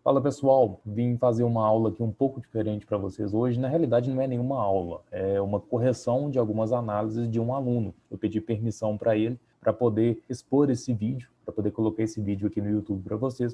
Fala pessoal, vim fazer uma aula aqui um pouco diferente para vocês hoje. Na realidade não é nenhuma aula, é uma correção de algumas análises de um aluno. Eu pedi permissão para ele para poder expor esse vídeo, para poder colocar esse vídeo aqui no YouTube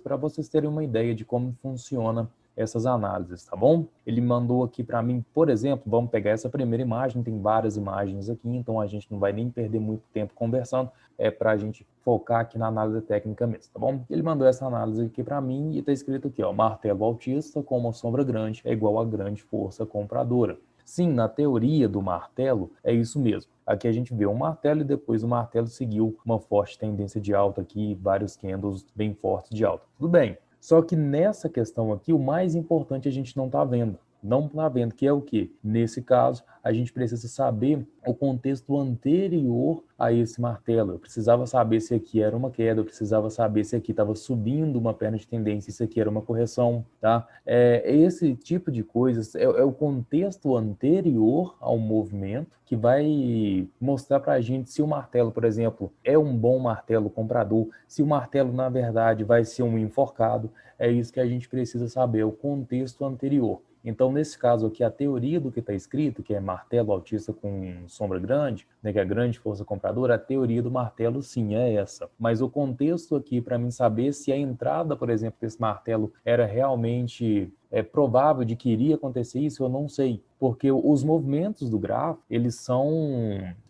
para vocês terem uma ideia de como funciona essas análises, tá bom? Ele mandou aqui para mim, por exemplo, vamos pegar essa primeira imagem, tem várias imagens aqui, então a gente não vai nem perder muito tempo conversando, para a gente focar aqui na análise técnica mesmo, tá bom? Ele mandou essa análise aqui para mim e está escrito aqui, ó, martelo altista com uma sombra grande é igual a grande força compradora. Sim, na teoria do martelo é isso mesmo. Aqui a gente vê um martelo e depois o martelo seguiu uma forte tendência de alta aqui, vários candles bem fortes de alta. Tudo bem. Só que nessa questão aqui, o mais importante a gente não está vendo. Não está vendo, que é o quê? Nesse caso, a gente precisa saber o contexto anterior a esse martelo. Eu precisava saber se aqui era uma queda, eu precisava saber se aqui estava subindo uma perna de tendência, se aqui era uma correção, tá? Esse tipo de coisas é o contexto anterior ao movimento que vai mostrar para a gente se o martelo, por exemplo, é um bom martelo comprador, se o martelo, na verdade, vai ser um enforcado. É isso que a gente precisa saber, o contexto anterior. Então, nesse caso aqui, a teoria do que está escrito, que é martelo altista com sombra grande, né, que é a grande força compradora, a teoria do martelo sim é essa. Mas o contexto aqui, para mim saber se a entrada, por exemplo, desse martelo era realmente provável de que iria acontecer isso, eu não sei. Porque os movimentos do gráfico, eles são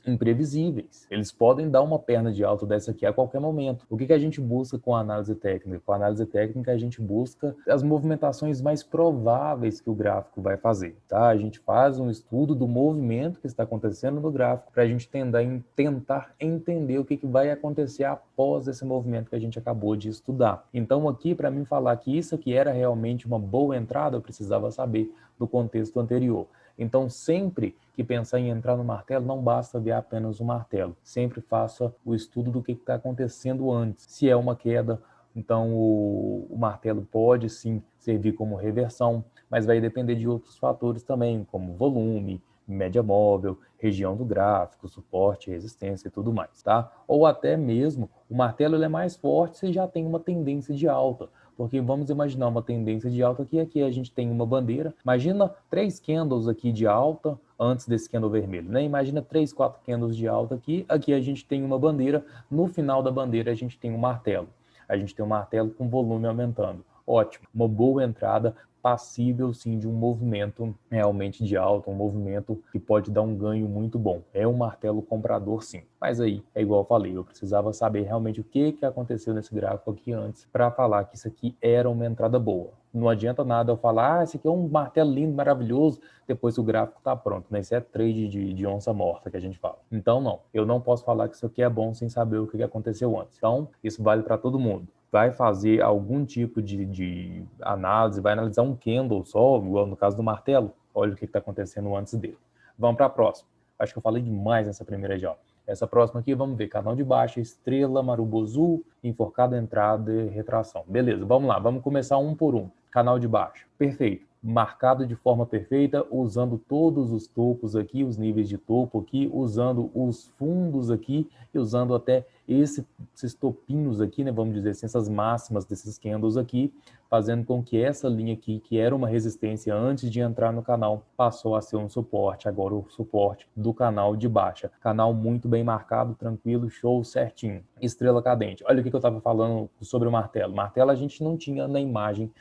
imprevisíveis. Eles podem dar uma perna de alta dessa aqui a qualquer momento. O que a gente busca com a análise técnica? Com a análise técnica, a gente busca as movimentações mais prováveis que o gráfico vai fazer, tá? A gente faz um estudo do movimento que está acontecendo no gráfico para a gente tentar entender o que vai acontecer após esse movimento que a gente acabou de estudar. Então, aqui, para mim falar que isso aqui era realmente uma boa entrada, eu precisava saber do contexto anterior. Então, sempre que pensar em entrar no martelo, não basta ver apenas o martelo. Sempre faça o estudo do que está acontecendo antes. Se é uma queda, então o martelo pode sim servir como reversão, mas vai depender de outros fatores também, como volume, média móvel, região do gráfico, suporte, resistência e tudo mais, tá? Ou até mesmo o martelo ele é mais forte se já tem uma tendência de alta. Porque vamos imaginar uma tendência de alta aqui a gente tem uma bandeira. Imagina 3 candles aqui de alta antes desse candle vermelho, né? Imagina 3, 4 candles de alta aqui a gente tem uma bandeira, no final da bandeira a gente tem um martelo. A gente tem um martelo com volume aumentando. Ótimo, uma boa entrada, passível sim de um movimento realmente de alta, um movimento que pode dar um ganho muito bom. É um martelo comprador sim. Mas aí, é igual eu falei, eu precisava saber realmente o que aconteceu nesse gráfico aqui antes para falar que isso aqui era uma entrada boa. Não adianta nada eu falar, esse aqui é um martelo lindo, maravilhoso, depois o gráfico está pronto, né? Isso é trade de onça morta que a gente fala. Então não, eu não posso falar que isso aqui é bom sem saber o que aconteceu antes. Então, isso vale para todo mundo. Vai fazer algum tipo de análise, vai analisar um candle só, igual no caso do martelo, olha o que está acontecendo antes dele. Vamos para a próxima. Acho que eu falei demais nessa primeira já. Essa próxima aqui, vamos ver, canal de baixa, estrela, marubozu, enforcado, entrada e retração. Beleza, vamos lá, vamos começar um por um. Canal de baixa, perfeito. Marcado de forma perfeita, usando todos os topos aqui, os níveis de topo aqui, usando os fundos aqui e usando até esses topinhos aqui, né, vamos dizer assim, essas máximas desses candles aqui, fazendo com que essa linha aqui, que era uma resistência antes de entrar no canal, passou a ser um suporte, agora o suporte do canal de baixa. Canal muito bem marcado, tranquilo, show, certinho. Estrela cadente. Olha o que eu estava falando sobre o martelo. Martelo a gente não tinha na imagem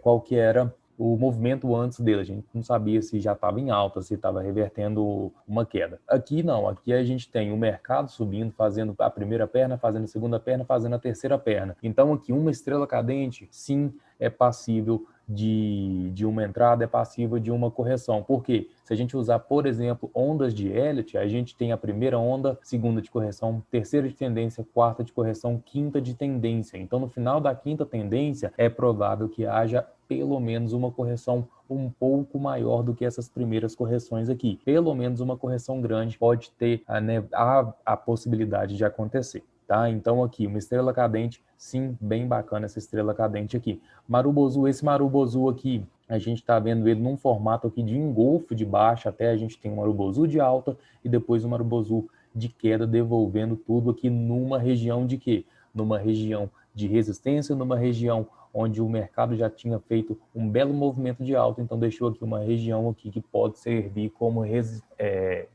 qual que era o movimento antes dele, a gente não sabia se já estava em alta, se estava revertendo uma queda. Aqui não, aqui a gente tem o mercado subindo, fazendo a primeira perna, fazendo a segunda perna, fazendo a terceira perna. Então aqui uma estrela cadente, sim, é passível de uma entrada, é passível de uma correção. Por quê? Se a gente usar, por exemplo, ondas de Elliott, a gente tem a primeira onda, segunda de correção, terceira de tendência, quarta de correção, quinta de tendência. Então, no final da quinta tendência, é provável que haja pelo menos uma correção um pouco maior do que essas primeiras correções aqui. Pelo menos uma correção grande pode ter a possibilidade de acontecer. Tá? Então aqui, uma estrela cadente, sim, bem bacana essa estrela cadente aqui. Marubozu, esse marubozu aqui, a gente está vendo ele num formato aqui de engolfo de baixa, até a gente tem um marubozu de alta e depois um marubozu de queda, devolvendo tudo aqui numa região de quê? Numa região de resistência, numa região onde o mercado já tinha feito um belo movimento de alta, então deixou aqui uma região aqui que pode servir como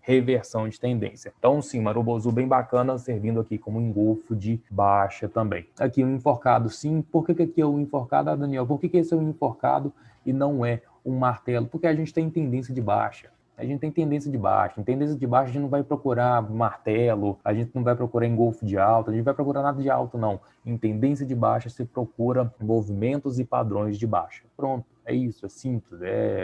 reversão de tendência. Então sim, Marubozu bem bacana, servindo aqui como engolfo de baixa também. Aqui um enforcado, sim. Por que aqui é o enforcado, Daniel? Por que esse é o enforcado e não é um martelo? Porque a gente tem tendência de baixa. A gente tem tendência de baixa. Em tendência de baixa, a gente não vai procurar martelo, a gente não vai procurar engolfo de alta, a gente não vai procurar nada de alta, não. Em tendência de baixa, você procura movimentos e padrões de baixa. Pronto, é isso, é simples,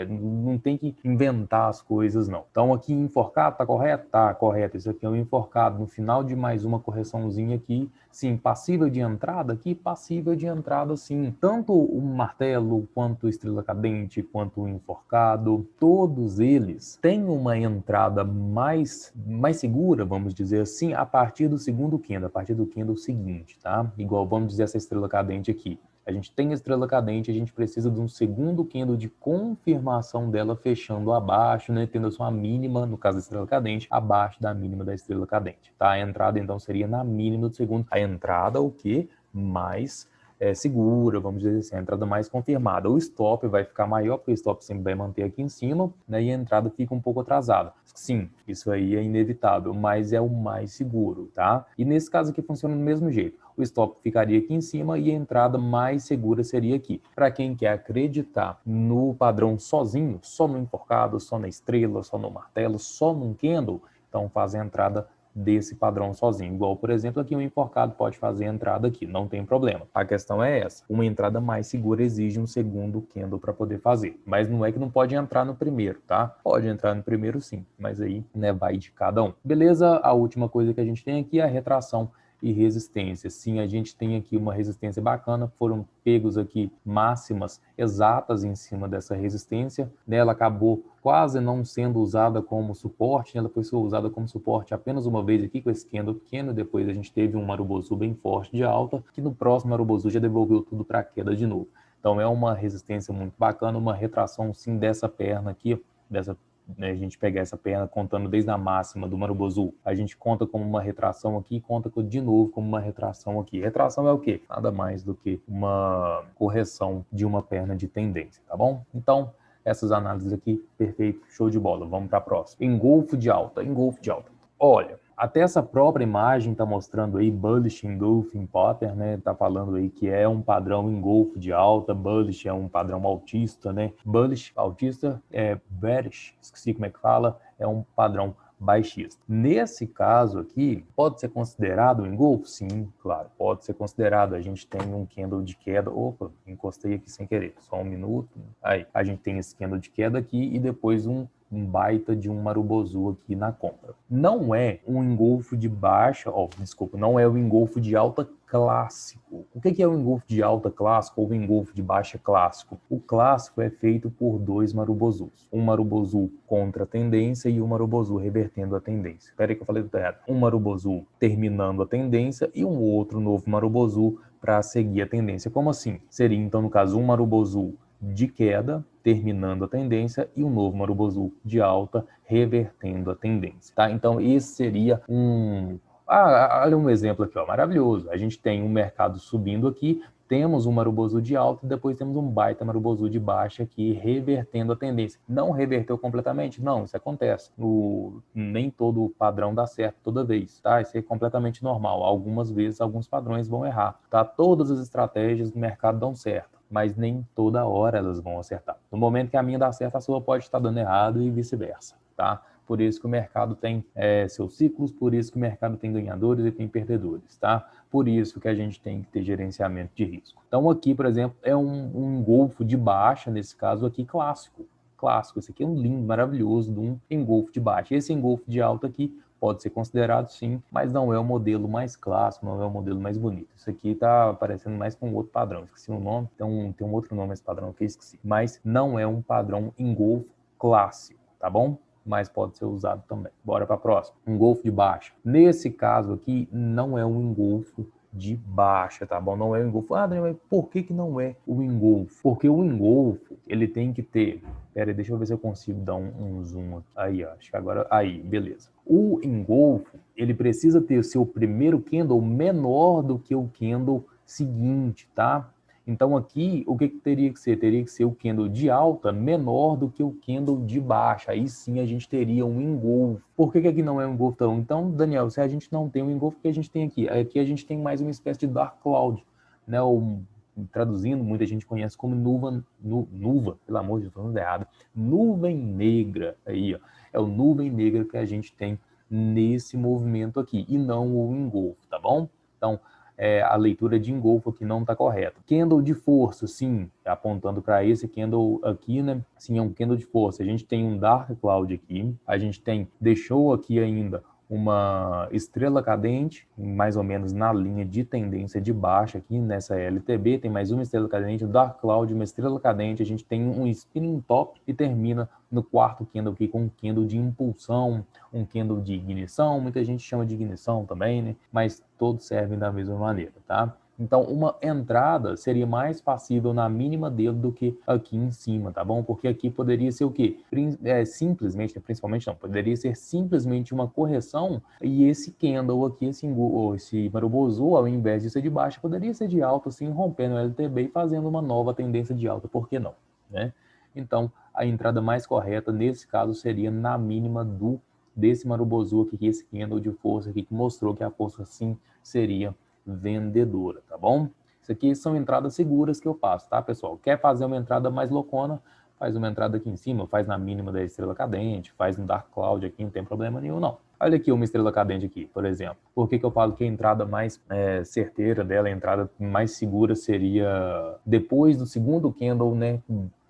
não tem que inventar as coisas, não. Então, aqui enforcado, tá correto? Tá correto. Isso aqui é um enforcado no final de mais uma correçãozinha aqui. Sim, passível de entrada aqui, passível de entrada, sim. Tanto o martelo, quanto estrela cadente, quanto o enforcado, todos eles têm uma entrada mais segura, vamos dizer assim, a partir do segundo candle, a partir do candle seguinte, tá? Igual, vamos dizer, essa estrela cadente aqui. A gente tem a estrela cadente, a gente precisa de um segundo candle de confirmação dela fechando abaixo, né, tendo a sua mínima, no caso da estrela cadente, abaixo da mínima da estrela cadente, tá? A entrada, então, seria na mínima do segundo. A entrada, o que? Mais segura, vamos dizer assim, a entrada mais confirmada. O stop vai ficar maior, porque o stop sempre vai manter aqui em cima, né, e a entrada fica um pouco atrasada. Sim, isso aí é inevitável, mas é o mais seguro, tá? E nesse caso aqui funciona do mesmo jeito. O stop ficaria aqui em cima e a entrada mais segura seria aqui. Para quem quer acreditar no padrão sozinho, só no enforcado, só na estrela, só no martelo, só num candle, então faz a entrada desse padrão sozinho. Igual, por exemplo, aqui um enforcado pode fazer a entrada aqui, não tem problema. A questão é essa, uma entrada mais segura exige um segundo candle para poder fazer, mas não é que não pode entrar no primeiro, tá? Pode entrar no primeiro sim, mas aí, né, vai de cada um. Beleza? A última coisa que a gente tem aqui é a retração e resistência. Sim, a gente tem aqui uma resistência bacana, foram pegos aqui máximas exatas em cima dessa resistência, né? Ela acabou quase não sendo usada como suporte, ela foi usada como suporte apenas uma vez aqui com esse candle pequeno, depois a gente teve um Marubozu bem forte de alta, que no próximo Marubozu já devolveu tudo para a queda de novo. Então é uma resistência muito bacana, uma retração sim dessa perna aqui, a gente pegar essa perna contando desde a máxima do Marubozu, a gente conta como uma retração aqui e conta de novo como uma retração aqui. Retração é o quê? Nada mais do que uma correção de uma perna de tendência, tá bom? Então, essas análises aqui, perfeito, show de bola. Vamos para a próxima. Engolfo de alta, engolfo de alta. Olha, até essa própria imagem está mostrando aí Bullish Engulfing Pattern, né? Tá falando aí que é um padrão engolfo de alta, Bullish é um padrão altista, né? Bullish, altista, Bearish, esqueci como é que fala, é um padrão baixista. Nesse caso aqui, pode ser considerado um engolfo? Sim, claro, pode ser considerado. A gente tem um candle de queda, opa, encostei aqui sem querer, só um minuto. Aí, a gente tem esse candle de queda aqui e depois um baita de um Marubozu aqui na compra. Não é um engolfo de baixa, não é o engolfo de alta clássico. O que é o engolfo de alta clássico ou o engolfo de baixa clássico? O clássico é feito por dois Marubozus. Um Marubozu contra a tendência e um Marubozu revertendo a tendência. Espera aí que eu falei tudo errado. Um Marubozu terminando a tendência e um outro novo Marubozu para seguir a tendência. Como assim? Seria, então, no caso, um Marubozu de queda, terminando a tendência, e um novo Marubozu de alta, revertendo a tendência, tá? Então, esse seria olha um exemplo aqui, ó, maravilhoso. A gente tem um mercado subindo aqui, temos um Marubozu de alta e depois temos um baita Marubozu de baixa aqui, revertendo a tendência. Não reverteu completamente? Não, isso acontece. Nem todo padrão dá certo toda vez, tá? Isso é completamente normal. Algumas vezes, alguns padrões vão errar, tá? Todas as estratégias do mercado dão certo, mas nem toda hora elas vão acertar. No momento que a minha dá certo, a sua pode estar dando errado e vice-versa, tá? Por isso que o mercado tem seus ciclos, por isso que o mercado tem ganhadores e tem perdedores, tá? Por isso que a gente tem que ter gerenciamento de risco. Então aqui, por exemplo, é um engolfo de baixa, nesse caso aqui, clássico. Esse aqui é um lindo, maravilhoso de um engolfo de baixa. Esse engolfo de alta aqui pode ser considerado sim, mas não é o modelo mais clássico, não é o modelo mais bonito. Isso aqui tá parecendo mais com outro padrão, esqueci o nome, tem um outro nome esse padrão que eu esqueci. Mas não é um padrão engolfo clássico, tá bom? Mas pode ser usado também. Bora para a próxima. Engolfo de baixa. Nesse caso aqui, não é um engolfo de baixa, tá bom? Não é um engolfo. Daniel, mas por que não é o engolfo? Porque o engolfo, ele tem que ter... Pera aí, deixa eu ver se eu consigo dar um zoom aqui. Aí, ó, acho que agora... Aí, beleza. O engolfo, ele precisa ter o seu primeiro candle menor do que o candle seguinte, tá? Então aqui, o que teria que ser? Teria que ser o candle de alta menor do que o candle de baixa. Aí sim a gente teria um engolfo. Por que aqui não é um engolfo? Então, Daniel, se a gente não tem um engolfo, o que a gente tem aqui? Aqui a gente tem mais uma espécie de dark cloud, né? Ou, traduzindo, muita gente conhece como nuva, pelo amor de Deus, falando errado. Nuvem negra, aí, ó. É o nuvem negra que a gente tem nesse movimento aqui, e não o engolfo, tá bom? Então, a leitura de engolfo aqui não está correta. Candle de força, sim, apontando para esse candle aqui, né? Sim, é um candle de força. A gente tem um dark cloud aqui, a gente deixou aqui ainda uma estrela cadente, mais ou menos na linha de tendência de baixa aqui nessa LTB, tem mais uma estrela cadente, o Dark Cloud, uma estrela cadente, a gente tem um spinning top e termina no quarto candle aqui com um candle de impulsão, um candle de ignição, muita gente chama de ignição também, né? Mas todos servem da mesma maneira, tá? Então, uma entrada seria mais passível na mínima dele do que aqui em cima, tá bom? Porque aqui poderia ser o quê? Simplesmente, principalmente não, poderia ser simplesmente uma correção e esse candle aqui, esse Marubozu, ao invés de ser de baixa, poderia ser de alta, assim, rompendo o LTB e fazendo uma nova tendência de alta, por que não, né? Então, a entrada mais correta, nesse caso, seria na mínima desse Marubozu aqui, esse candle de força aqui, que mostrou que a força, sim, seria vendedora, tá bom? Isso aqui são entradas seguras que eu passo, tá, pessoal? Quer fazer uma entrada mais loucona, faz uma entrada aqui em cima, faz na mínima da estrela cadente, faz no Dark Cloud aqui, não tem problema nenhum, não. Olha aqui uma estrela cadente aqui, por exemplo. Por que eu falo que a entrada mais certeira dela, a entrada mais segura seria depois do segundo candle, né,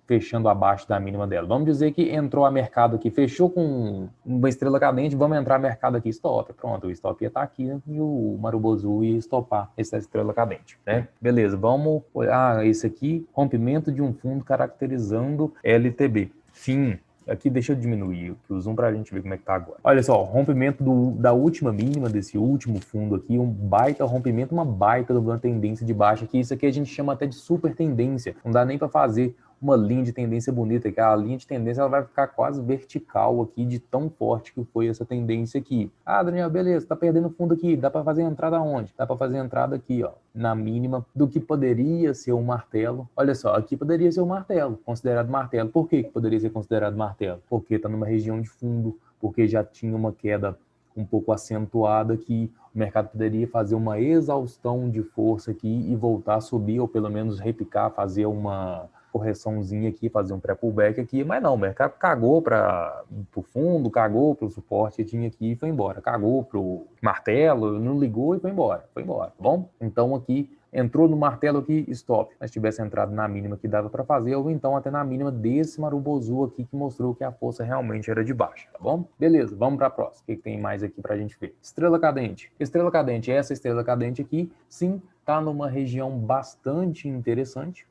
fechando abaixo da mínima dela. Vamos dizer que entrou a mercado aqui, fechou com uma estrela cadente, vamos entrar a mercado aqui, stop. Pronto, o stop ia estar aqui, né? E o Marubozu ia estopar essa estrela cadente, né? Beleza, vamos olhar esse aqui, rompimento de um fundo caracterizando LTB. Sim. Aqui, deixa eu diminuir o zoom para a gente ver como é que tá agora. Olha só, rompimento da última mínima, desse último fundo aqui, um baita rompimento, uma baita de uma tendência de baixa aqui. Isso aqui a gente chama até de super tendência. Não dá nem para fazer uma linha de tendência bonita, que a linha de tendência ela vai ficar quase vertical aqui, de tão forte que foi essa tendência aqui. Ah, Daniel, beleza, tá perdendo fundo aqui, dá para fazer a entrada onde? Dá para fazer a entrada aqui, ó, na mínima do que poderia ser um martelo. Olha só, aqui poderia ser um martelo, considerado martelo. Por que poderia ser considerado martelo? Porque está numa região de fundo, porque já tinha uma queda um pouco acentuada que o mercado poderia fazer uma exaustão de força aqui e voltar a subir, ou pelo menos repicar, fazer uma correçãozinha aqui, fazer um pré-pullback aqui, mas não, o mercado cagou para o fundo, cagou para o suporte que tinha aqui e foi embora, cagou para o martelo, não ligou e foi embora, tá bom? Então aqui entrou no martelo aqui, stop. Se tivesse entrado na mínima que dava para fazer, ou então até na mínima desse Marubozu aqui que mostrou que a força realmente era de baixa, tá bom? Beleza, vamos para a próxima. O que tem mais aqui para a gente ver? Estrela cadente. Estrela cadente, essa estrela cadente aqui, sim, está numa região bastante interessante,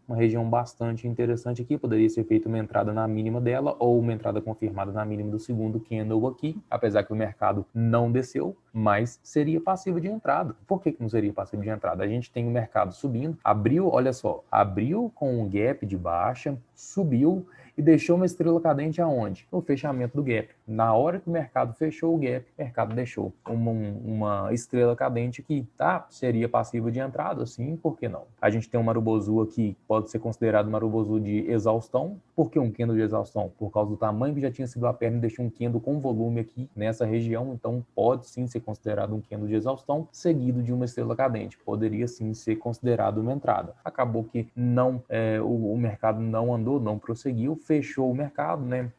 aqui, poderia ser feita uma entrada na mínima dela ou uma entrada confirmada na mínima do segundo candle aqui, apesar que o mercado não desceu, mas seria passivo de entrada. Por que não seria passivo de entrada? A gente tem o mercado subindo, abriu, olha só, abriu com um gap de baixa, subiu e deixou uma estrela cadente aonde? No fechamento do gap. Na hora que o mercado fechou o gap, o mercado deixou uma estrela cadente aqui, tá? Seria passivo de entrada, sim, por que não? A gente tem um Marubozu aqui, pode ser considerado um Marubozu de exaustão. Por que um candle de exaustão? Por causa do tamanho que já tinha sido a perna e deixou um candle com volume aqui nessa região, então pode sim ser considerado um candle de exaustão, seguido de uma estrela cadente. Poderia sim ser considerado uma entrada. Acabou que não, o mercado não andou, não prosseguiu, fechou o mercado, né?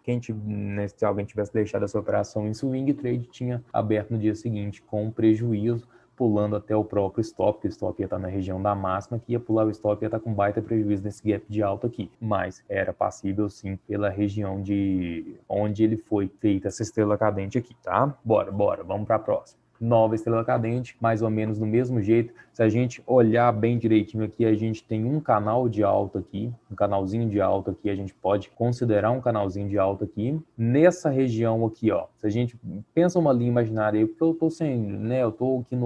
Se alguém tivesse deixado essa operação em swing trade, tinha aberto no dia seguinte com prejuízo, pulando até o próprio stop, que o stop ia estar na região da máxima, que ia pular o stop e ia estar com baita prejuízo nesse gap de alta aqui. Mas era passível sim pela região de onde ele foi feita essa estrela cadente aqui, tá? Bora, vamos para a próxima. Nova estrela cadente, mais ou menos do mesmo jeito. Se a gente olhar bem direitinho aqui, a gente tem um canal de alta aqui, um canalzinho de alta aqui, a gente pode considerar um canalzinho de alta aqui. Nessa região aqui, ó, se a gente pensa uma linha imaginária, eu tô sem, né, eu tô aqui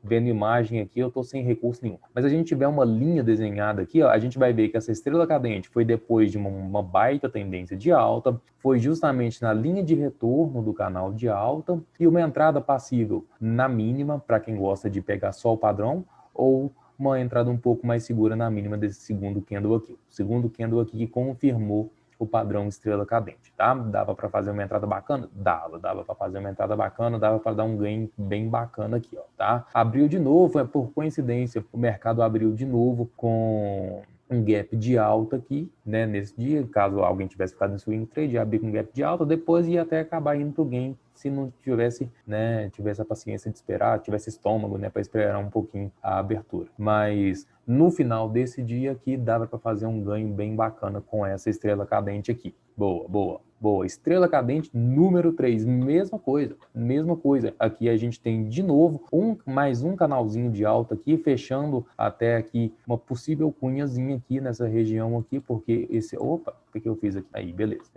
vendo imagem aqui, eu tô sem recurso nenhum. Mas se a gente tiver uma linha desenhada aqui, ó, a gente vai ver que essa estrela cadente foi depois de uma baita tendência de alta, foi justamente na linha de retorno do canal de alta e uma entrada passível na mínima, para quem gosta de pegar só o padrão, ou uma entrada um pouco mais segura na mínima desse segundo candle aqui. O segundo candle aqui que confirmou o padrão estrela cadente, tá? Dava para fazer uma entrada bacana? Dava para fazer uma entrada bacana, dava para dar um ganho bem bacana aqui, ó, tá? Abriu de novo, por coincidência, o mercado abriu de novo com um gap de alta aqui, né, nesse dia, caso alguém tivesse ficado em swing trade, ia abrir com um gap de alta, depois ia até acabar indo pro gain, se não tivesse, né, tivesse a paciência de esperar, tivesse estômago, né, para esperar um pouquinho a abertura. Mas no final desse dia aqui, dava para fazer um ganho bem bacana com essa estrela cadente aqui. Boa, boa, boa. Estrela cadente número 3, mesma coisa. Aqui a gente tem de novo mais um canalzinho de alta aqui, fechando até aqui uma possível cunhazinha aqui nessa região aqui, porque esse... Opa, o que eu fiz aqui? Aí, beleza.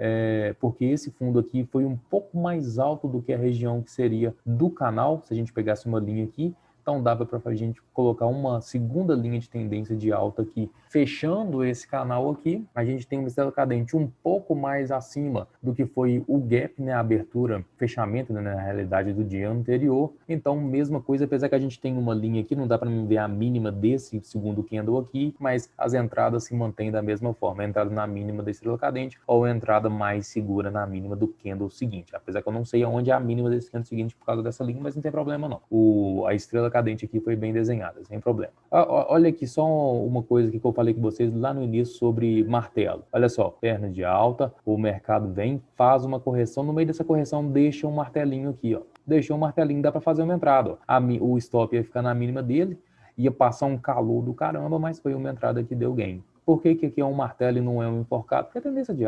Porque esse fundo aqui foi um pouco mais alto do que a região que seria do canal, se a gente pegasse uma linha aqui. Então dava para a gente colocar uma segunda linha de tendência de alta aqui, fechando esse canal aqui. A gente tem uma estrela cadente um pouco mais acima do que foi o gap, né, a abertura, fechamento, né, na realidade do dia anterior. Então mesma coisa, apesar que a gente tem uma linha aqui, não dá para ver a mínima desse segundo candle aqui, mas as entradas se mantêm da mesma forma, a entrada na mínima da estrela cadente ou a entrada mais segura na mínima do candle seguinte. Apesar que eu não sei aonde é a mínima desse candle seguinte por causa dessa linha, mas não tem problema não. A estrela cadente aqui foi bem desenhada, sem problema. Olha aqui só uma coisa que eu falei com vocês lá no início sobre martelo. Olha só, perna de alta, o mercado vem, faz uma correção, no meio dessa correção deixa um martelinho aqui, ó. Deixou um martelinho, dá para fazer uma entrada, ó. O stop ia ficar na mínima dele, ia passar um calor do caramba, mas foi uma entrada que deu gain. Por que aqui é um martelo e não é um enforcado? Porque é tendência de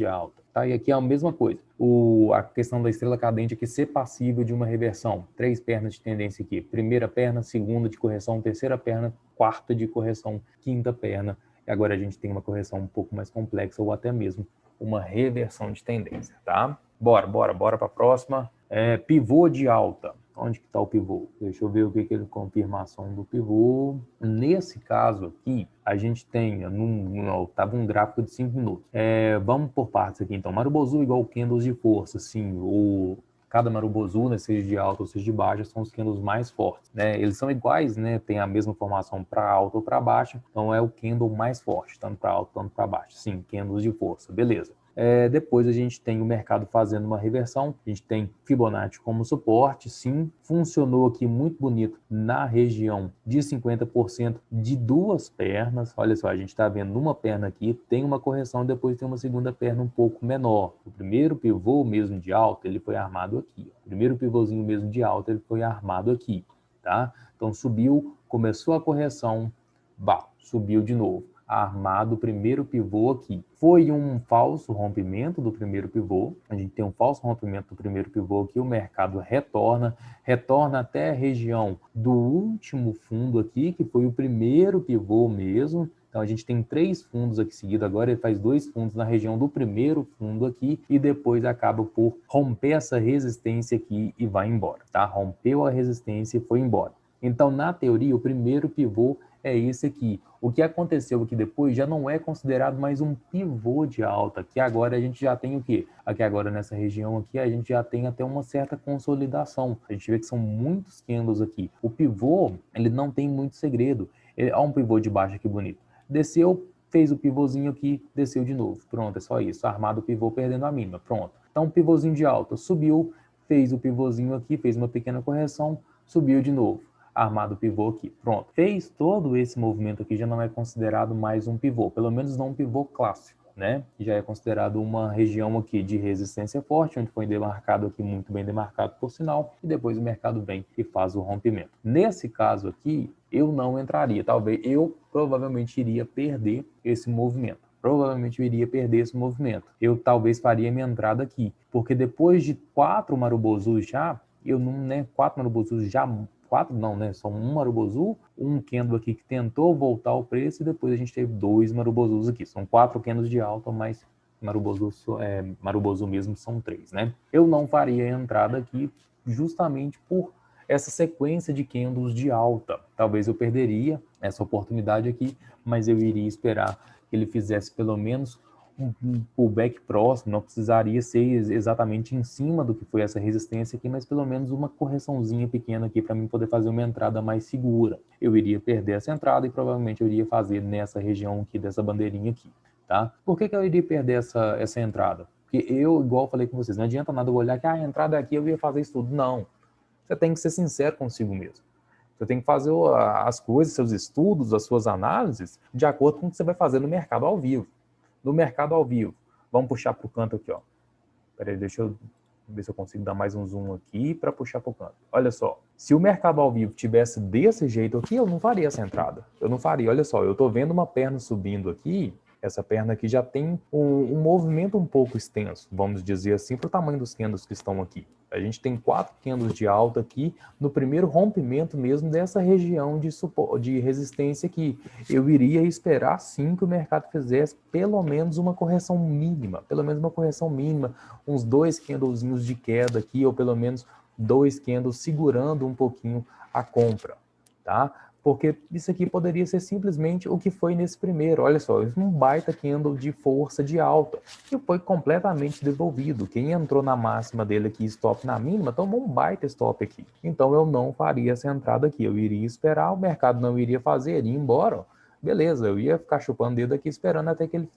alta, tá? E aqui é a mesma coisa. A questão da estrela cadente aqui ser passível de uma reversão. 3 pernas de tendência aqui. Primeira perna, segunda de correção, terceira perna, quarta de correção, quinta perna. E agora a gente tem uma correção um pouco mais complexa ou até mesmo uma reversão de tendência, tá? Bora para a próxima. Pivô de alta. Onde que está o pivô? Deixa eu ver o que é a confirmação do pivô. Nesse caso aqui, a gente tem, estava um gráfico de 5 minutos. Vamos por partes aqui, então. Marubozu igual candles de força, sim. Cada Marubozu, né, seja de alta ou seja de baixa, são os candles mais fortes, né? Eles são iguais, né? Tem a mesma formação para alta ou para baixa, então é o candle mais forte, tanto para alta quanto para baixo. Sim, candles de força, beleza. Depois a gente tem o mercado fazendo uma reversão, a gente tem Fibonacci como suporte, sim, funcionou aqui muito bonito na região de 50% de 2 pernas. Olha só, a gente está vendo uma perna aqui, tem uma correção, depois tem uma segunda perna um pouco menor. O primeiro pivô mesmo de alta, ele foi armado aqui. O primeiro pivôzinho mesmo de alta, ele foi armado aqui, tá? Então subiu, começou a correção, subiu de novo. Armado o primeiro pivô aqui. Foi um falso rompimento do primeiro pivô. A gente tem um falso rompimento do primeiro pivô aqui. O mercado retorna até a região do último fundo aqui, que foi o primeiro pivô mesmo. Então a gente tem 3 fundos aqui seguidos. Agora ele faz 2 fundos na região do primeiro fundo aqui e depois acaba por romper essa resistência aqui e vai embora, tá? Rompeu a resistência e foi embora. Então, na teoria, o primeiro pivô é esse aqui. O que aconteceu aqui depois já não é considerado mais um pivô de alta, que agora a gente já tem o quê? Aqui agora nessa região aqui a gente já tem até uma certa consolidação. A gente vê que são muitos candles aqui. O pivô, ele não tem muito segredo. Olha um pivô de baixo aqui bonito. Desceu, fez o pivôzinho aqui, desceu de novo. Pronto, é só isso. Armado o pivô perdendo a mínima. Pronto. Então, pivôzinho de alta, subiu, fez o pivôzinho aqui, fez uma pequena correção, subiu de novo. Armado o pivô aqui, pronto. Fez todo esse movimento aqui, já não é considerado mais um pivô, pelo menos não um pivô clássico, né? Já é considerado uma região aqui de resistência forte, onde foi demarcado aqui, muito bem demarcado por sinal, e depois o mercado vem e faz o rompimento. Nesse caso aqui, eu não entraria, eu provavelmente iria perder esse movimento. Eu talvez faria minha entrada aqui, porque depois de 4 Marubozus já, 4 Marubozus já... 4 não, né? Só um Marubozu, um candle aqui que tentou voltar ao preço e depois a gente teve 2 Marubozus aqui. São 4 candles de alta, mas Marubozu mesmo são 3, né? Eu não faria entrada aqui justamente por essa sequência de candles de alta. Talvez eu perderia essa oportunidade aqui, mas eu iria esperar que ele fizesse pelo menos um pullback próximo, não precisaria ser exatamente em cima do que foi essa resistência aqui, mas pelo menos uma correçãozinha pequena aqui para mim poder fazer uma entrada mais segura. Eu iria perder essa entrada e provavelmente eu iria fazer nessa região aqui, dessa bandeirinha aqui, tá? Por que eu iria perder essa entrada? Porque eu, igual eu falei com vocês, não adianta nada eu olhar que a entrada é aqui, eu ia fazer isso tudo. Não. Você tem que ser sincero consigo mesmo. Você tem que fazer as coisas, seus estudos, as suas análises, de acordo com o que você vai fazer no mercado ao vivo. No mercado ao vivo, vamos puxar para o canto aqui, ó. Peraí, deixa eu ver se eu consigo dar mais um zoom aqui para puxar para o canto. Olha só, se o mercado ao vivo tivesse desse jeito aqui, eu não faria essa entrada. Eu não faria, olha só, eu estou vendo uma perna subindo aqui, essa perna aqui já tem um movimento um pouco extenso, vamos dizer assim, para o tamanho dos candles que estão aqui. A gente tem 4 candles de alta aqui no primeiro rompimento mesmo dessa região de resistência aqui. Eu iria esperar sim que o mercado fizesse pelo menos uma correção mínima, uns 2 candlezinhos de queda aqui, ou pelo menos 2 candles segurando um pouquinho a compra, tá? Porque isso aqui poderia ser simplesmente o que foi nesse primeiro. Olha só, um baita candle de força de alta, que foi completamente devolvido. Quem entrou na máxima dele aqui, stop na mínima, tomou um baita stop aqui. Então eu não faria essa entrada aqui. Eu iria esperar, o mercado não iria fazer, iria embora. Beleza, eu ia ficar chupando o dedo aqui esperando até que ele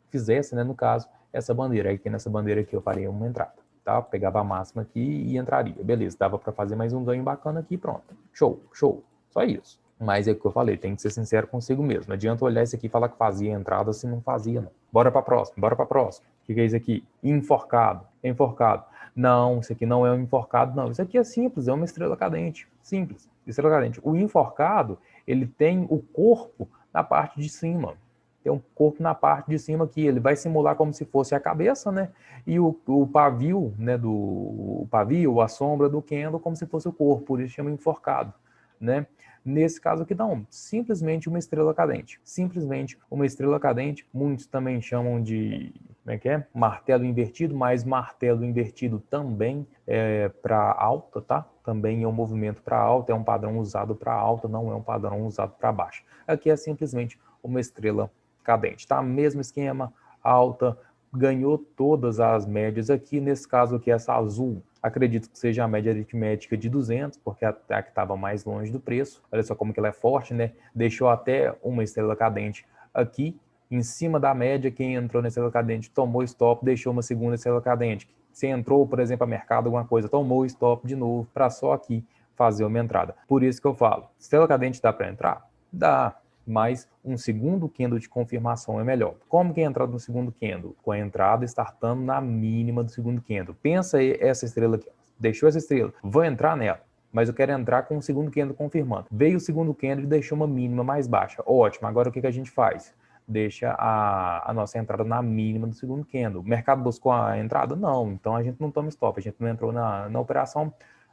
fizesse, né, no caso, essa bandeira. Aqui nessa bandeira aqui eu faria uma entrada, tá? Pegava a máxima aqui e entraria. Beleza, dava para fazer mais um ganho bacana aqui, pronto. Show, show. Só isso. Mas é o que eu falei, tem que ser sincero consigo mesmo. Não adianta olhar isso aqui e falar que fazia entrada se não fazia, não. Bora para próximo, bora para próximo. O que é isso aqui? Enforcado. Enforcado. Não, isso aqui não é um enforcado, não. Isso aqui é simples, é uma estrela cadente. Simples, estrela cadente. O enforcado, ele tem o corpo na parte de cima. Tem um corpo na parte de cima aqui. Ele vai simular como se fosse a cabeça, né? E o pavio, né? O pavio, a sombra do candle, como se fosse o corpo. Por isso chama enforcado, né? Nesse caso aqui não, simplesmente uma estrela cadente. Simplesmente uma estrela cadente. Muitos também chamam de, como é que é? Martelo invertido, mas martelo invertido também é para alta, tá? Também é um movimento para alta, é um padrão usado para alta, não é um padrão usado para baixa. Aqui é simplesmente uma estrela cadente, tá? Mesmo esquema, alta, ganhou todas as médias aqui. Nesse caso aqui, essa azul, acredito que seja a média aritmética de 200, porque a que estava mais longe do preço. Olha só como que ela é forte, né? Deixou até uma estrela cadente aqui, em cima da média. Quem entrou na estrela cadente tomou stop, deixou uma segunda estrela cadente. Se entrou, por exemplo, a mercado, alguma coisa, tomou stop de novo, para só aqui fazer uma entrada. Por isso que eu falo, estrela cadente dá para entrar? Dá, mas um segundo candle de confirmação é melhor. Como que é a entrada no segundo candle? Com a entrada startando na mínima do segundo candle. Pensa aí essa estrela aqui. Deixou essa estrela. Vou entrar nela, mas eu quero entrar com o segundo candle confirmando. Veio o segundo candle e deixou uma mínima mais baixa. Ótimo. Agora o que a gente faz? Deixa a nossa entrada na mínima do segundo candle. O mercado buscou a entrada? Não. Então a gente não toma stop. A gente não entrou na operação.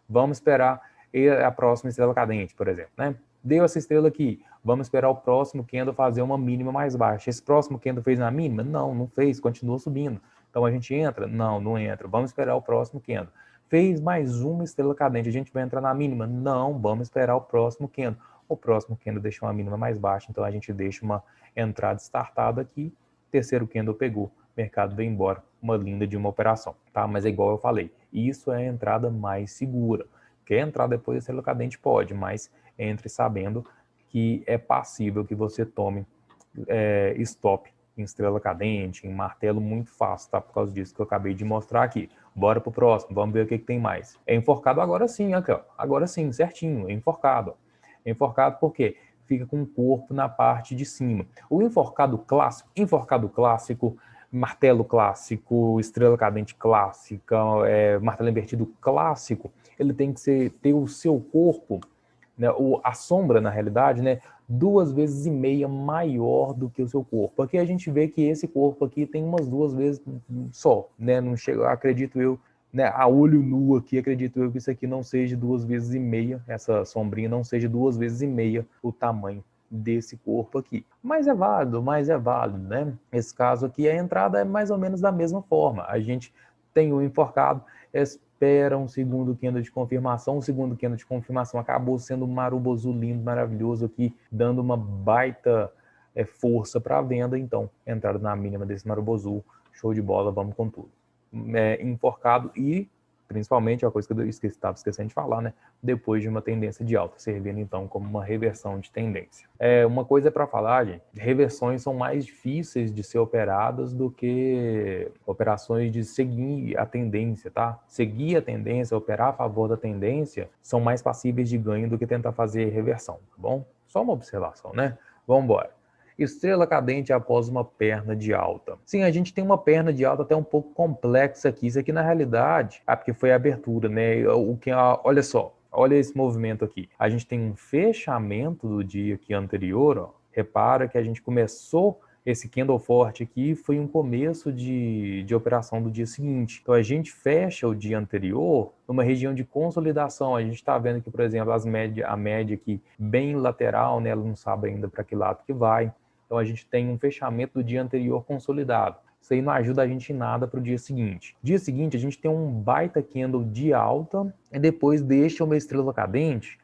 Vamos esperar a próxima estrela cadente, por exemplo, né? Deu essa estrela aqui, vamos esperar o próximo candle fazer uma mínima mais baixa. Esse próximo candle fez na mínima? Não, não fez, continua subindo. Então a gente entra? Não, não entra. Vamos esperar o próximo candle. Fez mais uma estrela cadente, a gente vai entrar na mínima? Não, vamos esperar o próximo candle. O próximo candle deixou uma mínima mais baixa, então a gente deixa uma entrada startada aqui. Terceiro candle pegou, mercado veio embora. Uma linda de uma operação, tá? Mas é igual eu falei, isso é a entrada mais segura. Quer entrar depois da estrela cadente? Pode, mas entre sabendo que é passível que você tome stop em estrela cadente, em martelo, muito fácil, tá? Por causa disso que eu acabei de mostrar aqui. Bora pro próximo, vamos ver o que tem mais. É enforcado agora sim, aqui, ó. Agora sim, certinho, é enforcado. É enforcado por quê? Fica com o corpo na parte de cima. O enforcado clássico, martelo clássico, estrela cadente clássica, martelo invertido clássico, ele tem que ter o seu corpo, né, a sombra, na realidade, né, 2,5 vezes maior do que o seu corpo. Aqui a gente vê que esse corpo aqui tem umas 2 vezes só, né, não chega, acredito eu, né, a olho nu aqui, acredito eu que isso aqui não seja 2,5 vezes, essa sombrinha não seja 2,5 vezes o tamanho desse corpo aqui. Mas é válido, né? Esse caso aqui, a entrada é mais ou menos da mesma forma. A gente tem o enforcado, espera um segundo candle de confirmação. O segundo candle de confirmação acabou sendo um marubozu lindo, maravilhoso aqui, dando uma baita força para a venda, então entrada na mínima desse Marubozu, show de bola, vamos com tudo. Enforcado e principalmente, a coisa que eu estava esquecendo de falar, né? Depois de uma tendência de alta, servindo então como uma reversão de tendência. Uma coisa para falar, gente, reversões são mais difíceis de ser operadas do que operações de seguir a tendência, tá? Seguir a tendência, operar a favor da tendência, são mais passíveis de ganho do que tentar fazer reversão, tá bom? Só uma observação, né? Vamos embora. Estrela cadente após uma perna de alta. Sim, a gente tem uma perna de alta até um pouco complexa aqui. Isso aqui, na realidade, porque foi a abertura, né? Olha só, olha esse movimento aqui. A gente tem um fechamento do dia aqui anterior, ó. Repara que a gente começou esse candle forte aqui, foi um começo de operação do dia seguinte. Então, a gente fecha o dia anterior numa região de consolidação. A gente está vendo aqui, por exemplo, a média aqui bem lateral, né? Ela não sabe ainda para que lado que vai. Então, a gente tem um fechamento do dia anterior consolidado. Isso aí não ajuda a gente em nada para o dia seguinte. Dia seguinte, a gente tem um baita candle de alta e depois deixa uma estrela cadente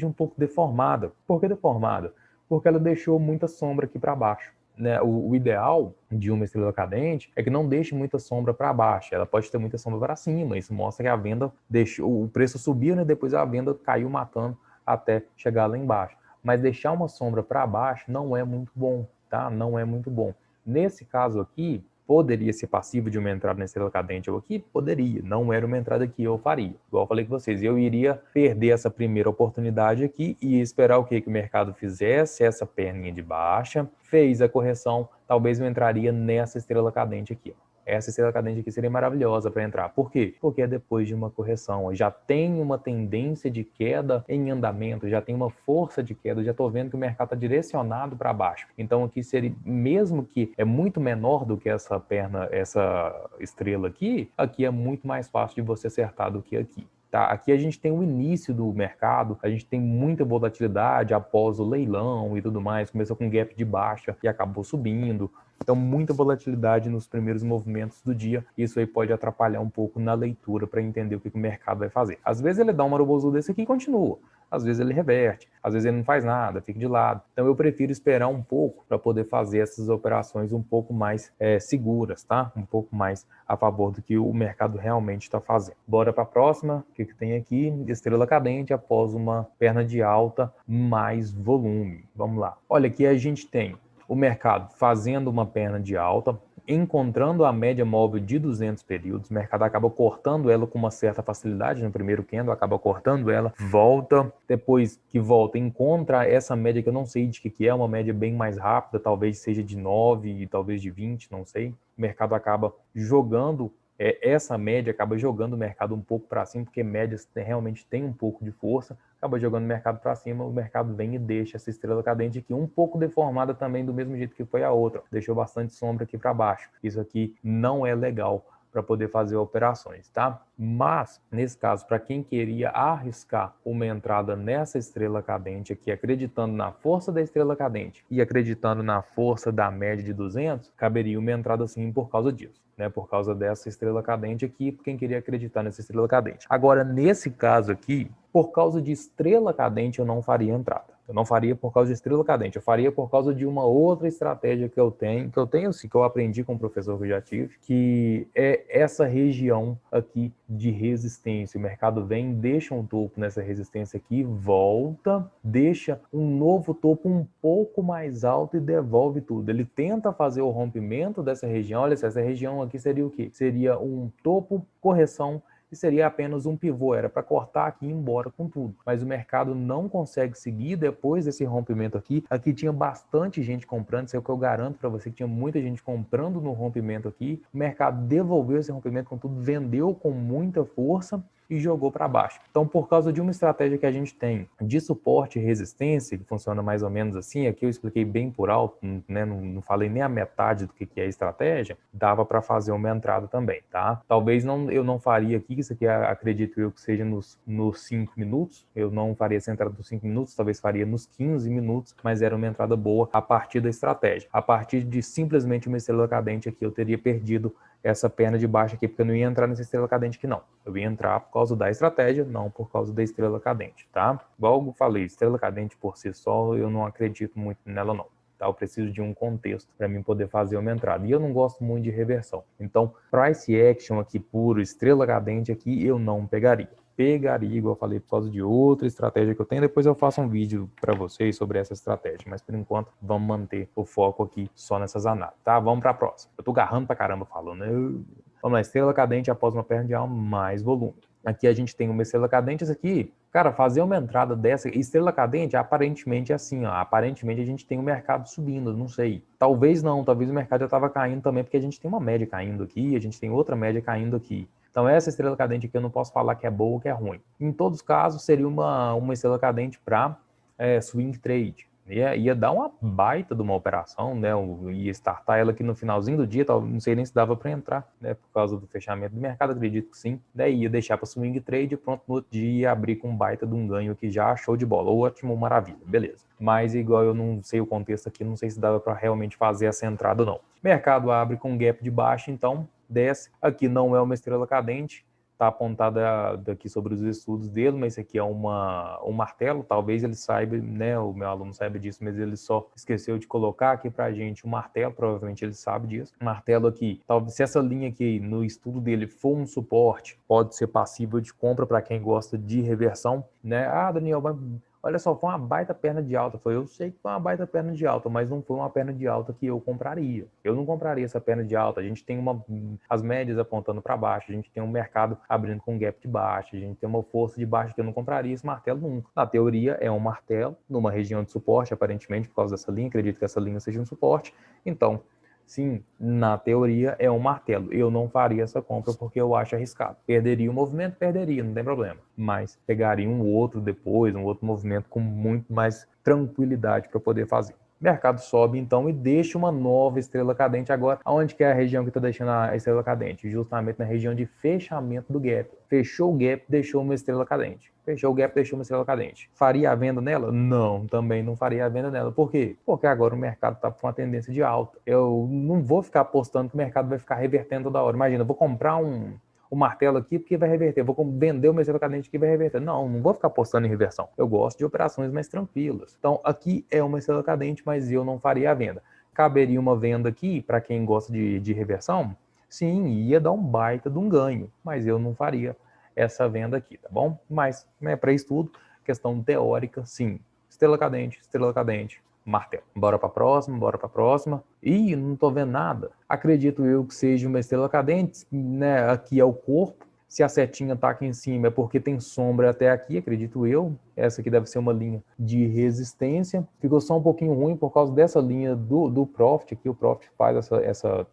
um pouco deformada. Por que deformada? Porque ela deixou muita sombra aqui para baixo. Né? O ideal de uma estrela cadente é que não deixe muita sombra para baixo. Ela pode ter muita sombra para cima. Isso mostra que a venda deixou, o preço subiu, né? Depois a venda caiu matando até chegar lá embaixo. Mas deixar uma sombra para baixo não é muito bom, tá? Não é muito bom. Nesse caso aqui, poderia ser passivo de uma entrada na estrela cadente ou aqui? Poderia. Não era uma entrada que eu faria. Igual eu falei com vocês, eu iria perder essa primeira oportunidade aqui e esperar o que o mercado fizesse, essa perninha de baixa, fez a correção, talvez eu entraria nessa estrela cadente aqui, ó. Essa estrela cadente aqui seria maravilhosa para entrar. Por quê? Porque é depois de uma correção. Já tem uma tendência de queda em andamento, já tem uma força de queda, já estou vendo que o mercado está direcionado para baixo. Então aqui seria, mesmo que é muito menor do que essa perna, essa estrela aqui é muito mais fácil de você acertar do que aqui. Tá, aqui a gente tem o início do mercado, a gente tem muita volatilidade após o leilão e tudo mais, começou com gap de baixa e acabou subindo. Então, muita volatilidade nos primeiros movimentos do dia. Isso aí pode atrapalhar um pouco na leitura para entender o que o mercado vai fazer. Às vezes ele dá um marobozu desse aqui e continua. Às vezes ele reverte, às vezes ele não faz nada, fica de lado. Então eu prefiro esperar um pouco para poder fazer essas operações um pouco mais seguras, tá? Um pouco mais a favor do que o mercado realmente está fazendo. Bora para a próxima. O que tem aqui? Estrela cadente após uma perna de alta mais volume. Vamos lá. Olha, aqui a gente tem o mercado fazendo uma perna de alta, encontrando a média móvel de 200 períodos, o mercado acaba cortando ela com uma certa facilidade no primeiro candle, acaba cortando ela, volta, depois que volta, encontra essa média que eu não sei de que é, uma média bem mais rápida, talvez seja de 9, talvez de 20, não sei. O mercado acaba jogando, essa média acaba jogando o mercado um pouco para cima, porque médias realmente tem um pouco de força, acaba jogando o mercado para cima, o mercado vem e deixa essa estrela cadente aqui um pouco deformada também, do mesmo jeito que foi a outra. Deixou bastante sombra aqui para baixo. Isso aqui não é legal para poder fazer operações, tá? Mas, nesse caso, para quem queria arriscar uma entrada nessa estrela cadente aqui, acreditando na força da estrela cadente e acreditando na força da média de 200, caberia uma entrada sim por causa disso, né? Por causa dessa estrela cadente aqui, quem queria acreditar nessa estrela cadente. Agora, nesse caso aqui, por causa de estrela cadente, eu não faria entrada. Eu não faria por causa de estrela cadente, eu faria por causa de uma outra estratégia que eu tenho sim, que eu aprendi com o professor que eu já tive, que é essa região aqui de resistência. O mercado vem, deixa um topo nessa resistência aqui, volta, deixa um novo topo um pouco mais alto e devolve tudo. Ele tenta fazer o rompimento dessa região. Olha, essa região aqui seria o quê? Seria um topo, correção, e seria apenas um pivô, era para cortar aqui e ir embora com tudo. Mas o mercado não consegue seguir depois desse rompimento aqui. Aqui tinha bastante gente comprando, isso é o que eu garanto para você, que tinha muita gente comprando no rompimento aqui. O mercado devolveu esse rompimento com tudo, vendeu com muita força e jogou para baixo. Então, por causa de uma estratégia que a gente tem de suporte e resistência, que funciona mais ou menos assim, aqui eu expliquei bem por alto, né? Não falei nem a metade do que é a estratégia, dava para fazer uma entrada também, tá? Talvez eu não faria aqui, isso aqui acredito eu que seja nos 5 minutos, eu não faria essa entrada nos 5 minutos, talvez faria nos 15 minutos, mas era uma entrada boa a partir da estratégia. A partir de simplesmente uma estrela cadente aqui, eu teria perdido essa perna de baixo aqui, porque eu não ia entrar nessa estrela cadente aqui não. Eu ia entrar por causa da estratégia, não por causa da estrela cadente, tá? Igual eu falei, estrela cadente por si só, eu não acredito muito nela não. tá? Eu preciso de um contexto para mim poder fazer uma entrada. E eu não gosto muito de reversão. Então, price action aqui puro, estrela cadente aqui, eu não pegaria. Pegaria, igual eu falei, por causa de outra estratégia que eu tenho. Depois eu faço um vídeo para vocês sobre essa estratégia. Mas, por enquanto, vamos manter o foco aqui só nessas análises, tá? Vamos para a próxima. Eu tô garrando pra caramba falando. Vamos lá, estrela cadente após uma perna de alma, mais volume. Aqui a gente tem uma estrela cadente, essa aqui, cara, fazer uma entrada dessa, estrela cadente, aparentemente é assim, ó, aparentemente a gente tem o mercado subindo, não sei. Talvez não, talvez o mercado já estava caindo também, porque a gente tem uma média caindo aqui, a gente tem outra média caindo aqui. Então essa estrela cadente aqui eu não posso falar que é boa ou que é ruim. Em todos os casos, seria uma estrela cadente para swing trade. Ia dar uma baita de uma operação, né? Ia startar ela aqui no finalzinho do dia, não sei nem se dava para entrar, né? Por causa do fechamento do mercado, acredito que sim. Daí ia deixar para swing trade, pronto, no outro dia ia abrir com um baita de um ganho aqui já, show de bola, ótimo, maravilha, beleza. Mas igual eu não sei o contexto aqui, não sei se dava para realmente fazer essa entrada ou não. Mercado abre com um gap de baixa, então desce. Aqui não é uma estrela cadente, está apontada daqui sobre os estudos dele, mas esse aqui é um martelo, talvez ele saiba, né, o meu aluno saiba disso, mas ele só esqueceu de colocar aqui pra gente um martelo, provavelmente ele sabe disso. Martelo aqui, talvez se essa linha aqui no estudo dele for um suporte, pode ser passível de compra para quem gosta de reversão, né? Ah, Daniel, olha só, foi uma baita perna de alta. Eu sei que foi uma baita perna de alta, mas não foi uma perna de alta que eu compraria. Eu não compraria essa perna de alta. A gente tem as médias apontando para baixo, a gente tem um mercado abrindo com gap de baixo, a gente tem uma força de baixo que eu não compraria esse martelo nunca. Na teoria, é um martelo numa região de suporte, aparentemente, por causa dessa linha. Acredito que essa linha seja um suporte. Então, sim, na teoria é um martelo. Eu não faria essa compra porque eu acho arriscado. Perderia o movimento? Perderia, não tem problema. Mas pegaria um outro depois, um outro movimento com muito mais tranquilidade para poder fazer. O mercado sobe então e deixa uma nova estrela cadente agora. Aonde que é a região que está deixando a estrela cadente? Justamente na região de fechamento do gap. Fechou o gap, deixou uma estrela cadente. Fechou o gap, deixou uma estrela cadente. Faria a venda nela? Não, também não faria a venda nela. Por quê? Porque agora o mercado está com uma tendência de alta. Eu não vou ficar apostando que o mercado vai ficar revertendo toda hora. Imagina, eu vou comprar um martelo aqui porque vai reverter. Vou vender uma estrela cadente aqui e vai reverter. Não vou ficar apostando em reversão. Eu gosto de operações mais tranquilas. Então, aqui é uma estrela cadente, mas eu não faria a venda. Caberia uma venda aqui para quem gosta de reversão? Sim, ia dar um baita de um ganho, mas eu não faria essa venda aqui, tá bom? Mas, né, para estudo, questão teórica, sim. Estrela cadente, martelo. Bora para a próxima. Ih, não tô vendo nada. Acredito eu que seja uma estrela cadente, né? Aqui é o corpo. Se a setinha tá aqui em cima é porque tem sombra até aqui, acredito eu. Essa aqui deve ser uma linha de resistência. Ficou só um pouquinho ruim por causa dessa linha do Profit. Aqui o Profit faz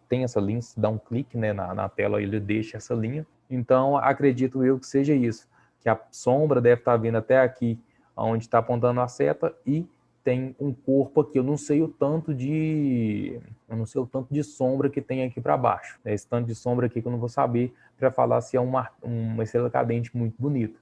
tem essa linha, se dá um clique, né, na tela, ele deixa essa linha. Então, acredito eu que seja isso. Que a sombra deve estar vindo até aqui, onde está apontando a seta, e tem um corpo aqui. Eu não sei o tanto de sombra que tem aqui para baixo. Esse tanto de sombra aqui que eu não vou saber para falar se é uma estrela cadente muito bonita.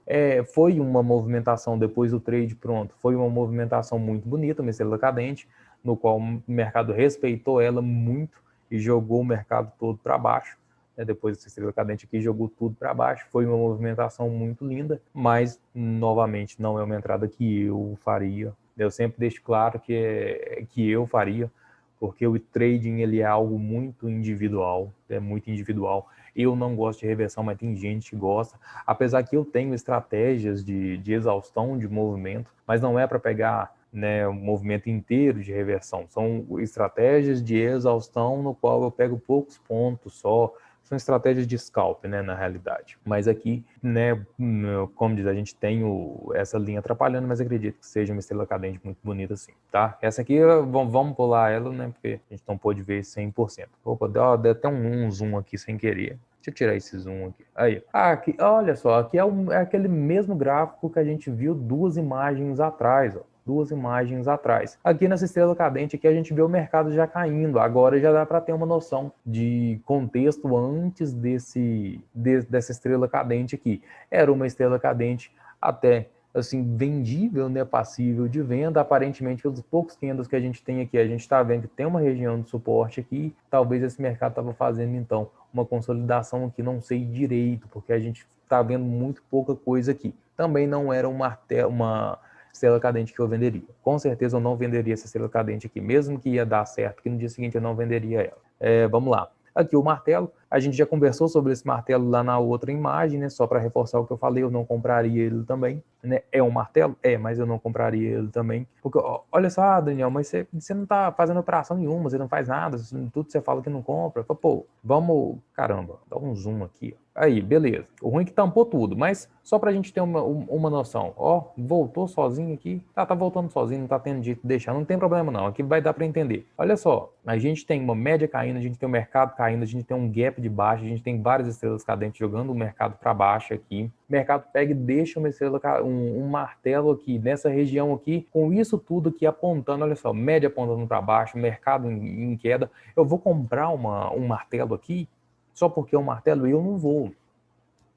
Foi uma movimentação depois do trade pronto. Foi uma movimentação muito bonita, uma estrela cadente, no qual o mercado respeitou ela muito e jogou o mercado todo para baixo. Depois dessa estrela cadente aqui, jogou tudo para baixo. Foi uma movimentação muito linda, mas, novamente, não é uma entrada que eu faria. Eu sempre deixo claro que eu faria, porque o trading ele é algo muito individual, é muito individual. Eu não gosto de reversão, mas tem gente que gosta. Apesar que eu tenho estratégias de exaustão de movimento, mas não é para pegar, né, o movimento inteiro de reversão. São estratégias de exaustão no qual eu pego poucos pontos só. São estratégias de scalp, né, na realidade. Mas aqui, né, como diz, a gente tem essa linha atrapalhando, mas acredito que seja uma estrela cadente muito bonita assim, tá? Essa aqui, vamos pular ela, né, porque a gente não pôde ver 100%. Opa, deu até um zoom aqui sem querer. Deixa eu tirar esse zoom aqui. Aí, aqui, olha só, aqui é aquele mesmo gráfico que a gente viu 2 imagens atrás, ó. 2 imagens atrás. Aqui nessa estrela cadente aqui a gente vê o mercado já caindo. Agora já dá para ter uma noção de contexto antes dessa estrela cadente aqui. Era uma estrela cadente até assim vendível, né, passível de venda. Aparentemente, pelos poucos candles que a gente tem aqui, a gente está vendo que tem uma região de suporte aqui. Talvez esse mercado estava fazendo então uma consolidação aqui, não sei direito, porque a gente está vendo muito pouca coisa aqui. Também não era uma estrela cadente que eu venderia. Com certeza eu não venderia essa estrela cadente aqui, mesmo que ia dar certo, que no dia seguinte eu não venderia ela. Vamos lá. Aqui o martelo, a gente já conversou sobre esse martelo lá na outra imagem, né? Só para reforçar o que eu falei, eu não compraria ele também, né? É um martelo? É, mas eu não compraria ele também. Porque, olha só, Daniel, mas você não tá fazendo operação nenhuma, você não faz nada, tudo você fala que não compra. Pô, vamos, caramba, dá um zoom aqui, ó. Aí, beleza. O ruim é que tampou tudo, mas só pra gente ter uma noção. Ó, voltou sozinho aqui. Tá voltando sozinho, não tá tendo jeito de deixar. Não tem problema não, aqui vai dar pra entender. Olha só, a gente tem uma média caindo, a gente tem um mercado caindo, a gente tem um gap de baixa, a gente tem várias estrelas cadentes jogando o mercado para baixo aqui. O mercado pega e deixa uma estrela, um martelo aqui, nessa região aqui, com isso tudo aqui apontando, olha só, média apontando para baixo, mercado em queda. Eu vou comprar um martelo aqui, só porque é um martelo? Eu não vou.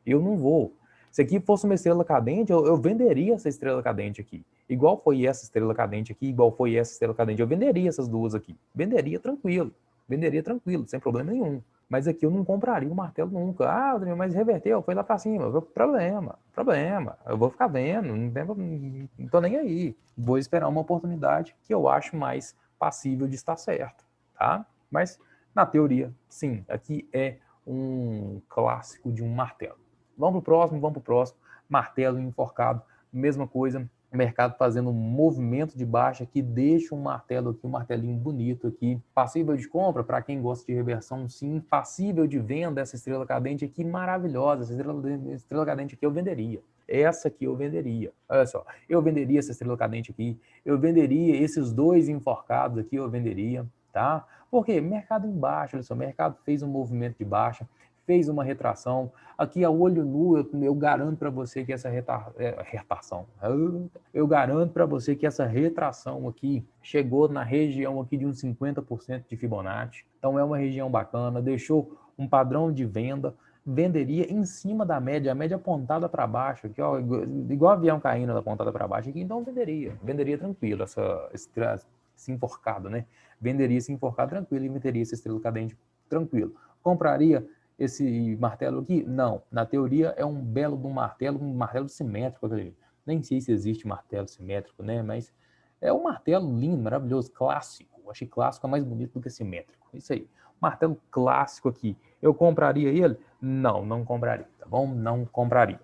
Eu não vou. Se aqui fosse uma estrela cadente, eu venderia essa estrela cadente aqui. Igual foi essa estrela cadente aqui, igual foi essa estrela cadente. Eu venderia essas duas aqui. Venderia tranquilo, sem problema nenhum. Mas aqui eu não compraria o martelo nunca. Ah, mas reverteu, foi lá para cima. Problema. Eu vou ficar vendo, não tô nem aí. Vou esperar uma oportunidade que eu acho mais passível de estar certo, tá? Mas, na teoria, sim, aqui é um clássico de um martelo. Vamos pro próximo. Martelo enforcado, mesma coisa. Mercado fazendo um movimento de baixa que deixa um martelo aqui, um martelinho bonito aqui. Passível de compra, para quem gosta de reversão, sim. Passível de venda, essa estrela cadente aqui, maravilhosa. Essa estrela cadente aqui eu venderia. Essa aqui eu venderia. Olha só, eu venderia essa estrela cadente aqui. Eu venderia esses dois enforcados aqui, eu venderia, tá? Porque mercado em baixa, olha só, o mercado fez um movimento de baixa, fez uma retração. Aqui a olho nu, eu garanto para você que essa retração, eu garanto para você que essa retração aqui chegou na região aqui de uns 50% de Fibonacci. Então é uma região bacana, deixou um padrão de venda, venderia em cima da média, a média apontada para baixo, aqui, ó, igual avião caindo da pontada para baixo aqui, então venderia tranquilo esse enforcado, né? Venderia esse enforcado tranquilo e venderia esse estrela cadente tranquilo. Compraria esse martelo aqui? Não. Na teoria é um belo de um martelo simétrico. Nem sei se existe martelo simétrico, né? Mas é um martelo lindo, maravilhoso, clássico. Eu achei clássico é mais bonito do que simétrico. Isso aí. Martelo clássico aqui. Eu compraria ele? Não, não compraria, tá bom? Não compraria.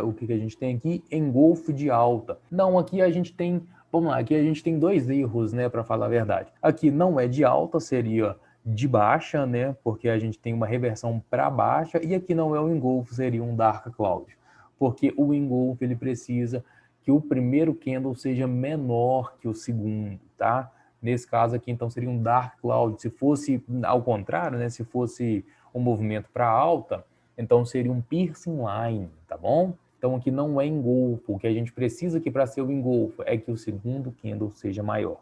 O que a gente tem aqui? Engolfo de alta. Não, aqui a gente tem... Vamos lá, aqui a gente tem dois erros, né, para falar a verdade. Aqui não é de alta, seria de baixa, né, porque a gente tem uma reversão para baixa, e aqui não é o engolfo, seria um dark cloud, porque o engolfo ele precisa que o primeiro candle seja menor que o segundo, tá? Nesse caso aqui, então, seria um dark cloud. Se fosse ao contrário, né, se fosse um movimento para alta, então seria um piercing line, tá bom? Então aqui não é engolfo, o que a gente precisa aqui para ser o engolfo é que o segundo candle seja maior.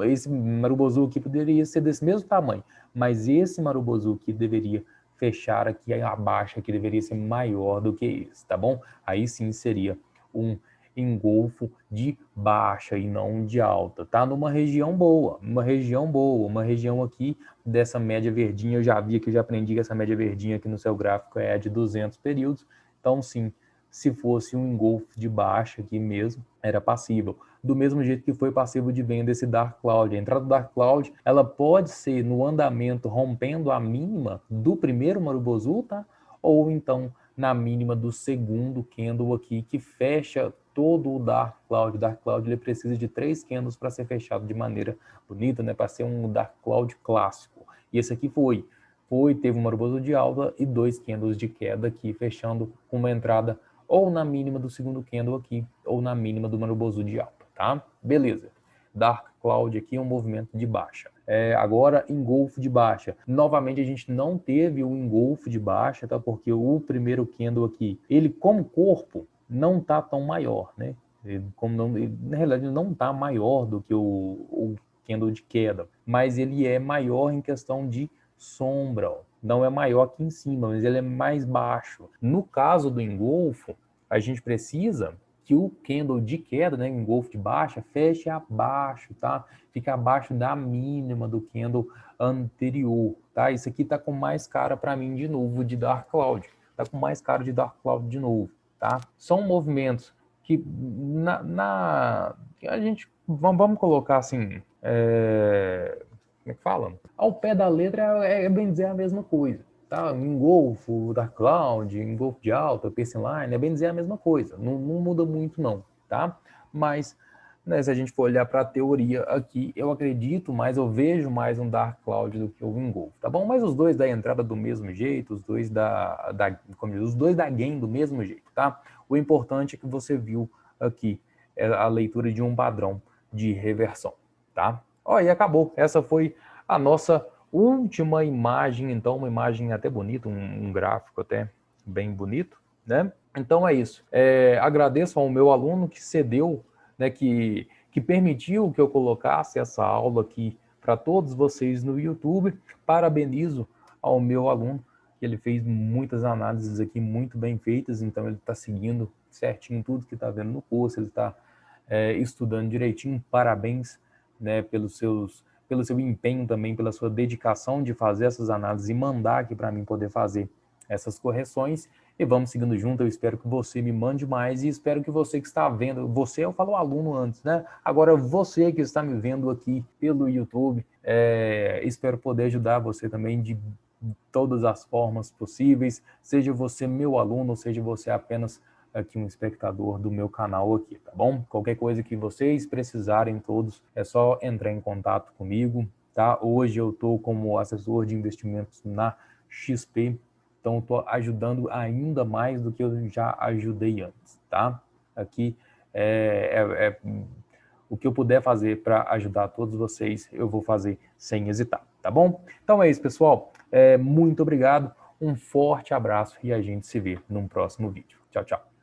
Esse Marubozu aqui poderia ser desse mesmo tamanho, mas esse Marubozu aqui deveria fechar aqui abaixo, que deveria ser maior do que esse, tá bom? Aí sim seria um engolfo de baixa e não de alta, tá? Numa região boa, uma região aqui dessa média verdinha, eu já vi que eu já aprendi que essa média verdinha aqui no seu gráfico é de 200 períodos, então sim, se fosse um engolfo de baixa aqui mesmo, era passível. Do mesmo jeito que foi passível de venda esse Dark Cloud. A entrada do Dark Cloud, ela pode ser no andamento rompendo a mínima do primeiro Marubozu, tá? Ou então na mínima do segundo candle aqui, que fecha todo o Dark Cloud. O Dark Cloud ele precisa de 3 candles para ser fechado de maneira bonita, né? Para ser um Dark Cloud clássico. E esse aqui teve um Marubozu de alta e 2 candles de queda aqui, fechando com uma entrada ou na mínima do segundo candle aqui, ou na mínima do Marubozu de alta, tá? Beleza. Dark Cloud aqui é um movimento de baixa. Agora, engolfo de baixa. Novamente, a gente não teve o engolfo de baixa, tá? Porque o primeiro candle aqui, ele como corpo, não tá tão maior, né? Na realidade, ele não tá maior do que o candle de queda, mas ele é maior em questão de sombra, ó. Não é maior aqui em cima, mas ele é mais baixo. No caso do engolfo, a gente precisa que o candle de queda, né, engolfo de baixa, feche abaixo, tá? Fica abaixo da mínima do candle anterior, tá? Isso aqui tá com mais cara para mim de novo de Dark Cloud. Tá com mais cara de Dark Cloud de novo, tá? São movimentos que a gente, vamos colocar assim, como é que fala? Ao pé da letra é bem dizer a mesma coisa, tá? Em Golfo, Dark Cloud, em Golfo de Alta, Pierce Line, é bem dizer a mesma coisa, não muda muito não, tá? Mas, né, se a gente for olhar para a teoria aqui, eu acredito mais, eu vejo mais um Dark Cloud do que o Golfo, tá bom? Mas os dois da entrada do mesmo jeito, os dois como diz, os dois da gain do mesmo jeito, tá? O importante é que você viu aqui a leitura de um padrão de reversão, tá? Ó, e acabou. Essa foi a nossa última imagem, então, uma imagem até bonita, um gráfico até bem bonito, né? Então é isso. Agradeço ao meu aluno que cedeu, né, que permitiu que eu colocasse essa aula aqui para todos vocês no YouTube. Parabenizo ao meu aluno, que ele fez muitas análises aqui muito bem feitas, então ele está seguindo certinho tudo que está vendo no curso, ele está estudando direitinho. Parabéns, né, pelo seu empenho também, pela sua dedicação de fazer essas análises e mandar aqui para mim poder fazer essas correções. E vamos seguindo junto. Eu espero que você me mande mais e espero que você que está vendo, você, eu falo aluno antes, né? Agora você que está me vendo aqui pelo YouTube, espero poder ajudar você também de todas as formas possíveis, seja você meu aluno, seja você apenas aqui um espectador do meu canal aqui, tá bom? Qualquer coisa que vocês precisarem todos, é só entrar em contato comigo, tá? Hoje eu estou como assessor de investimentos na XP, então estou ajudando ainda mais do que eu já ajudei antes, tá? Aqui o que eu puder fazer para ajudar todos vocês, eu vou fazer sem hesitar, tá bom? Então é isso, pessoal. Muito obrigado, um forte abraço e a gente se vê num próximo vídeo. Tchau, tchau.